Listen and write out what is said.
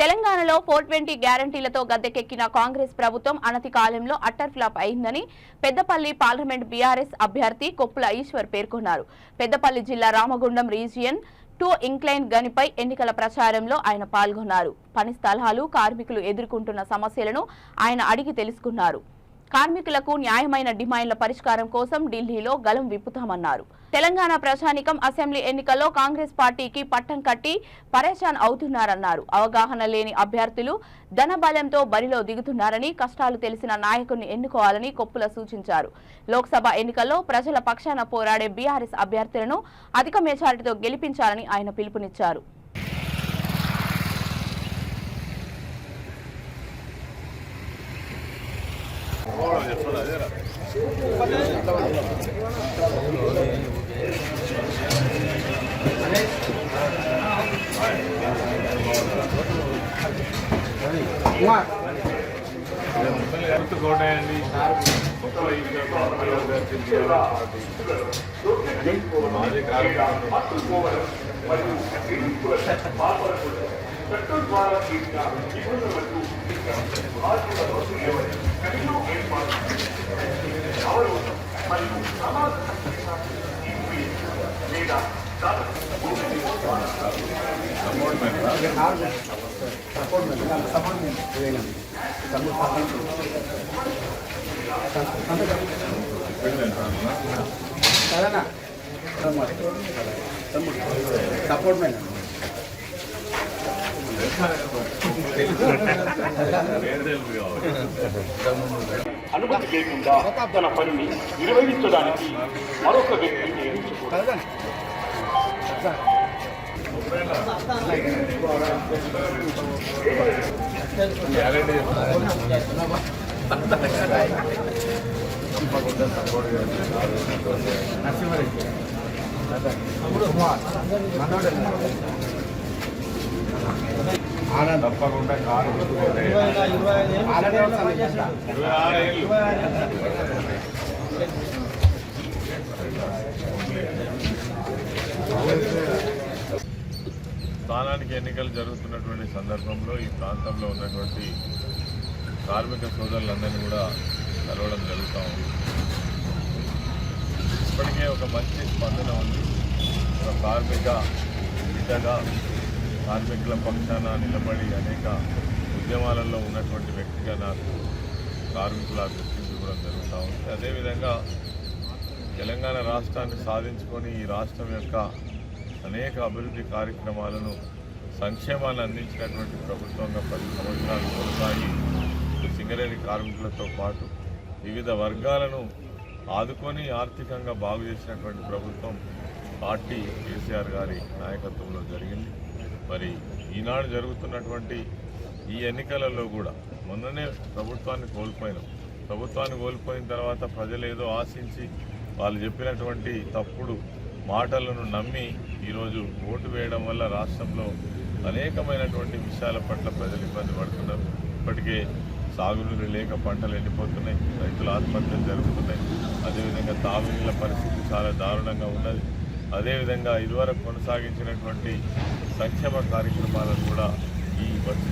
తెలంగాణలో 420 గ్యారంటీలతో గద్దెకెక్కిన కాంగ్రెస్ ప్రభుత్వం అనతి కాలంలో అట్టర్ ఫ్లాప్ అయిందని పెద్దపల్లి పార్లమెంట్ బీఆర్ఎస్ అభ్యర్థి కొప్పుల ఈశ్వర్ పేర్కొన్నారు. పెద్దపల్లి జిల్లా రామగుండం రీజియన్ 2 ఇంక్లైన్ గనిపై ఎన్నికల ప్రచారంలో ఆయన పాల్గొన్నారు. పని స్థలాలు, కార్మికులు ఎదుర్కొంటున్న సమస్యలను ఆయన అడిగి తెలుసుకున్నారు. కార్మికులకు న్యాయమైన డిమాండ్ల పరిష్కారం కోసం ఢిల్లీలో గలం విప్పుతామన్నారు. తెలంగాణ ప్రజానీకం అసెంబ్లీ ఎన్నికల్లో కాంగ్రెస్ పార్టీకి పట్టం కట్టి పరేషాన్ అవుతున్నారన్నారు. అవగాహన లేని అభ్యర్థులు ధనబలంతో బరిలో దిగుతున్నారని, కష్టాలు తెలిసిన నాయకుడిని ఎన్నుకోవాలని కొప్పుల సూచించారు. లోక్సభ ఎన్నికల్లో ప్రజల పక్షాన పోరాడే బీఆర్ఎస్ అభ్యర్థులను అధిక మెజారిటీతో గెలిపించాలని ఆయన పిలుపునిచ్చారు. అనుమతి లేకుండా తన పనిని నిర్వహించడానికి మరొక వ్యక్తిని నియమించకూడదు. తప్పకుండా స్థానానికి ఎన్నికలు జరుగుతున్నటువంటి సందర్భంలో ఈ ప్రాంతంలో ఉన్నటువంటి కార్మిక సోదరులందరినీ కూడా కలవడం జరుగుతూ ఉంది. ఇప్పటికే ఒక మంచి స్పందన ఉంది. ఒక కార్మిక బిడ్డగా కార్మికుల పక్షాన నిలబడి అనేక ఉద్యమాలలో ఉన్నటువంటి వ్యక్తిగా నాకు కార్మికుల గుర్తింపు ఇవ్వడం జరుగుతూ ఉంది. అదేవిధంగా తెలంగాణ రాష్ట్రాన్ని సాధించుకొని ఈ రాష్ట్రం యొక్క అనేక అభివృద్ధి కార్యక్రమాలను, సంక్షేమాన్ని అందించినటువంటి ప్రభుత్వంగా 10 సంవత్సరాలు కొనసాగి సింగరేణి కార్మికులతో పాటు వివిధ వర్గాలను ఆదుకొని ఆర్థికంగా బాగు చేసినటువంటి ప్రభుత్వం పార్టీ కేసీఆర్ గారి నాయకత్వంలో జరిగింది. మరి ఈనాడు జరుగుతున్నటువంటి ఈ ఎన్నికలలో కూడా మొన్ననే ప్రభుత్వాన్ని కోల్పోయినాం. ప్రభుత్వాన్ని కోల్పోయిన తర్వాత ప్రజలు ఏదో ఆశించి వాళ్ళు చెప్పినటువంటి తప్పుడు మాటలను నమ్మి ఈరోజు ఓటు వేయడం వల్ల రాష్ట్రంలో అనేకమైనటువంటి విషయాల పట్ల ప్రజలు ఇబ్బంది పడుతున్నారు. ఇప్పటికే సాగునీరు లేక పంటలు ఎండిపోతున్నాయి, రైతుల ఆత్మహత్యలు జరుగుతున్నాయి. అదేవిధంగా తాగునీళ్ళ పరిస్థితి చాలా దారుణంగా ఉన్నది. అదేవిధంగా ఇదివరకు కొనసాగించినటువంటి సంక్షేమ కార్యక్రమాలను కూడా ఈ